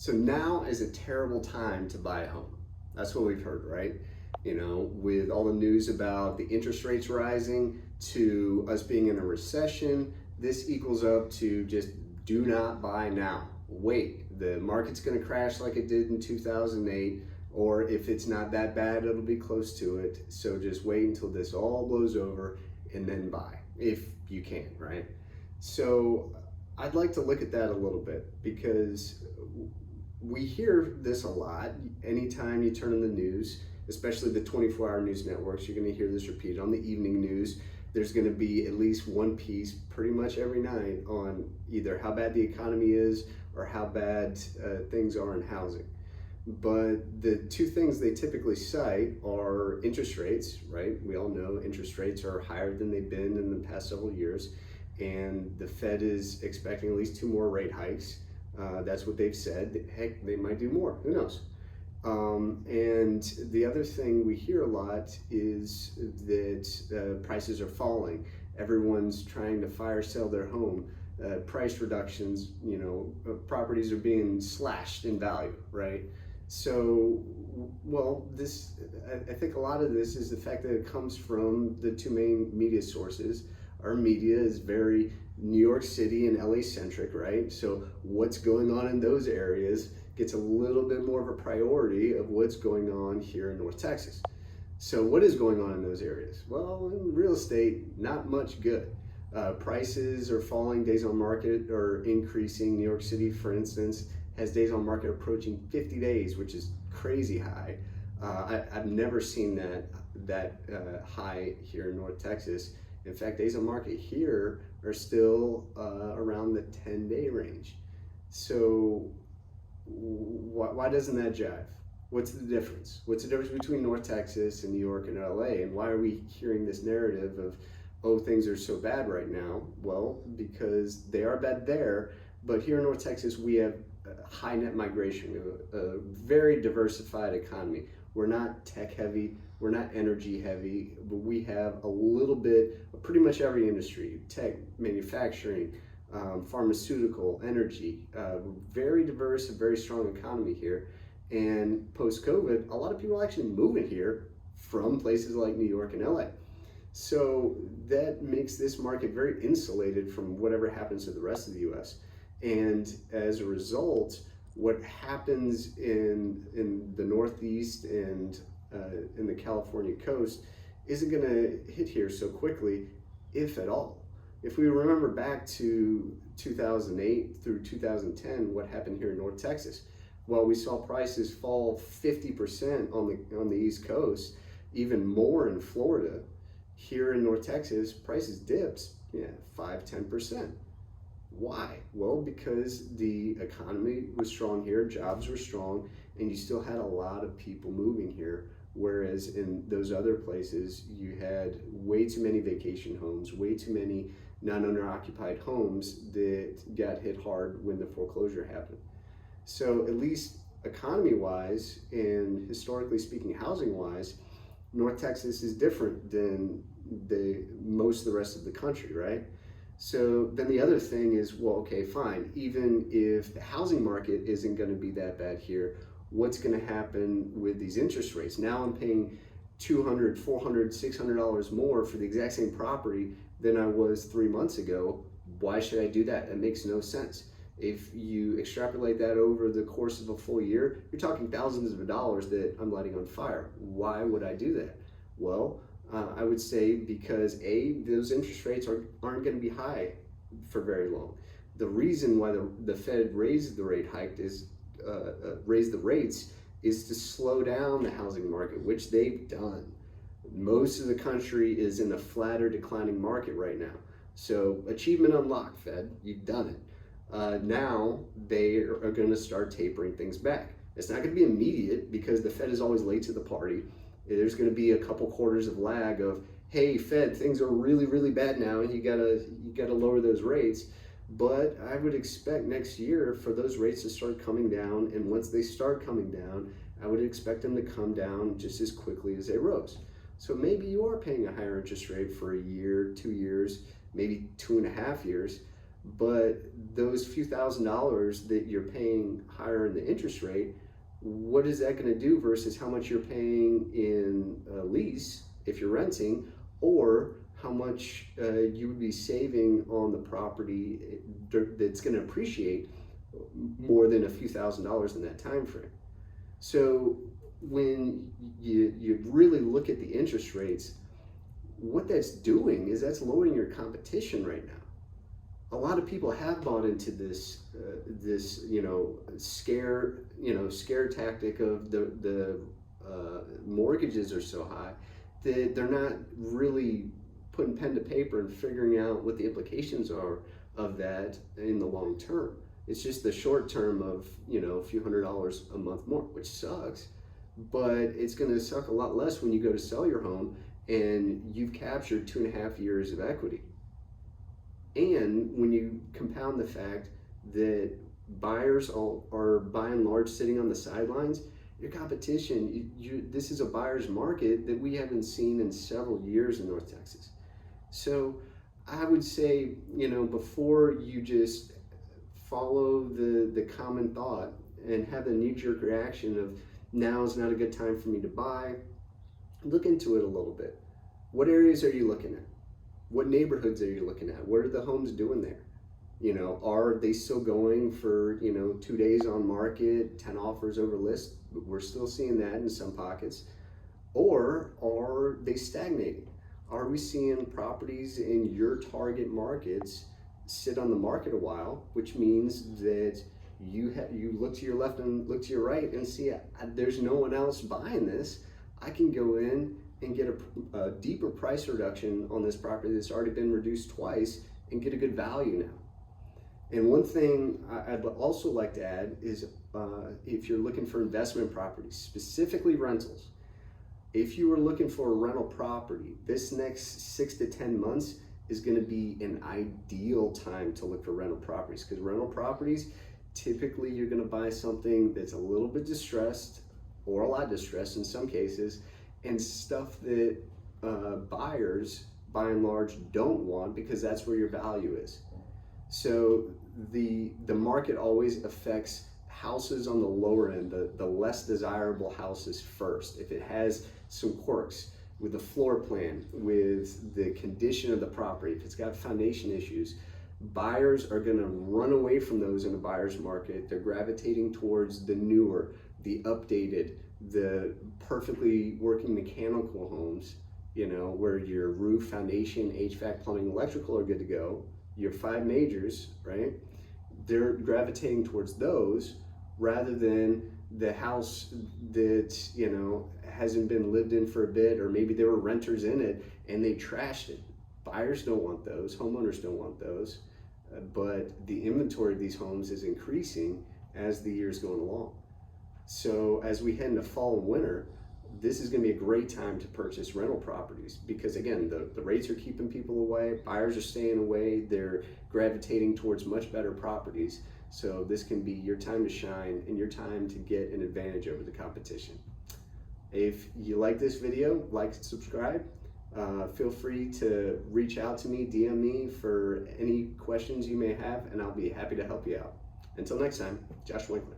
So now is a terrible time to buy a home. That's what we've heard, right? You know, with all the news about the interest rates rising to us being in a recession, this equals up to just do not buy now. Wait, the market's going to crash like it did in 2008, or if it's not that bad, it'll be close to it. So just wait until this all blows over and then buy, if you can, right? So I'd like to look at that a little bit because we hear this a lot. Anytime you turn on the news, especially the 24-hour news networks, you're going to hear this repeated. On the evening news, there's going to be at least one piece pretty much every night on either how bad the economy is or how bad things are in housing. But the two things they typically cite are interest rates, right? We all know interest rates are higher than they've been in the past several years, and the Fed is expecting at least 2 more rate hikes. That's what they've said. Heck, they might do more. Who knows? And the other thing we hear a lot is that prices are falling. Everyone's trying to fire sale their home. Price reductions, properties are being slashed in value, right? So, well, I think a lot of this is the fact that it comes from the two main media sources. Our media is very New York City and LA centric, right? So what's going on in those areas gets a little bit more of a priority of what's going on here in North Texas. So what is going on in those areas? Well, in real estate, not much good. Prices are falling, days on market are increasing. New York City, for instance, has days on market approaching 50 days, which is crazy high. I've never seen that high here in North Texas. In fact, days on market here are still around the 10-day range. So why doesn't that jive? What's the difference? What's the difference between North Texas and New York and LA? And why are we hearing this narrative of, oh, things are so bad right now? Well, because they are bad there, but here in North Texas, we have high net migration. We have a very diversified economy. We're not tech heavy, we're not energy heavy, but we have a little bit of pretty much every industry: tech, manufacturing, pharmaceutical, energy. Very diverse and very strong economy here. And post-COVID, a lot of people are actually moving here from places like New York and LA. So that makes this market very insulated from whatever happens to the rest of the US. And as a result, what happens in the Northeast and in the California coast isn't going to hit here so quickly, if at all. If we remember back to 2008 through 2010, what happened here in North Texas? Well, we saw prices fall 50% on the East Coast, even more in Florida. Here in North Texas, prices dipped 5-10%. Why? Well, because the economy was strong here, jobs were strong, and you still had a lot of people moving here. Whereas in those other places, you had way too many vacation homes, way too many non-owner occupied homes that got hit hard when the foreclosure happened. So at least economy-wise and historically speaking, housing-wise, North Texas is different than most of the rest of the country, right? So then the other thing is, well, okay, fine. Even if the housing market isn't going to be that bad here, what's going to happen with these interest rates? Now I'm paying $200, $400, $600 more for the exact same property than I was 3 months ago. Why should I do that? That makes no sense. If you extrapolate that over the course of a full year, you're talking thousands of dollars that I'm lighting on fire. Why would I do that? Well, I would say because those interest rates aren't going to be high for very long. The reason why the Fed raised the rates is to slow down the housing market, which they've done. Most of the country is in a flatter, declining market right now. So achievement unlocked, Fed, you've done it. Now they are going to start tapering things back. It's not going to be immediate because the Fed is always late to the party. There's going to be a couple quarters of lag of, hey, Fed, things are really, really bad now, and you gotta lower those rates. But I would expect next year for those rates to start coming down, and once they start coming down, I would expect them to come down just as quickly as they rose. So maybe you are paying a higher interest rate for a year, 2 years, maybe 2.5 years, But those few $1,000s that you're paying higher in the interest rate, what is that going to do versus how much you're paying in a lease if you're renting, or how much you would be saving on the property that's going to appreciate more than a few $1,000s in that time frame. So when you really look at the interest rates, what that's doing is that's lowering your competition right now. A lot of people have bought into this scare tactic of the mortgages are so high that they're not really putting pen to paper and figuring out what the implications are of that in the long term. It's just the short term of a few $100s a month more, which sucks, but it's going to suck a lot less when you go to sell your home and you've captured 2.5 years of equity. And when you compound the fact that buyers are by and large sitting on the sidelines, your competition, this is a buyer's market that we haven't seen in several years in North Texas. So I would say, before you just follow the common thought and have the knee-jerk reaction of now is not a good time for me to buy, look into it a little bit. What areas are you looking at? What neighborhoods are you looking at? What are the homes doing there? Are they still going for 2 days on market, 10 offers over list? We're still seeing that in some pockets. Or are they stagnating? Are we seeing properties in your target markets sit on the market a while, which means that you look to your left and look to your right and see there's no one else buying this. I can go in and get a deeper price reduction on this property that's already been reduced twice and get a good value now. And one thing I'd also like to add is if you're looking for investment properties, specifically rentals, if you are looking for a rental property, this next 6 to 10 months is going to be an ideal time to look for rental properties, because rental properties, typically you're going to buy something that's a little bit distressed or a lot distressed in some cases, and stuff that buyers by and large don't want, because that's where your value is. So the market always affects houses on the lower end, the less desirable houses first. If it has some quirks with the floor plan, with the condition of the property, if it's got foundation issues, buyers are going to run away from those in a buyer's market. They're gravitating towards the newer, the updated, the perfectly working mechanical homes, where your roof, foundation, HVAC, plumbing, electrical are good to go. Your 5 majors, right? They're gravitating towards those rather than the house that, hasn't been lived in for a bit, or maybe there were renters in it and they trashed it. Buyers don't want those, homeowners don't want those, but the inventory of these homes is increasing as the year's going along. So as we head into fall and winter, this is going to be a great time to purchase rental properties, because again, the rates are keeping people away, buyers are staying away, they're gravitating towards much better properties. So this can be your time to shine and your time to get an advantage over the competition. If you like this video, like and subscribe. Feel free to reach out to me, DM me for any questions you may have, and I'll be happy to help you out. Until next time, Josh Winkler.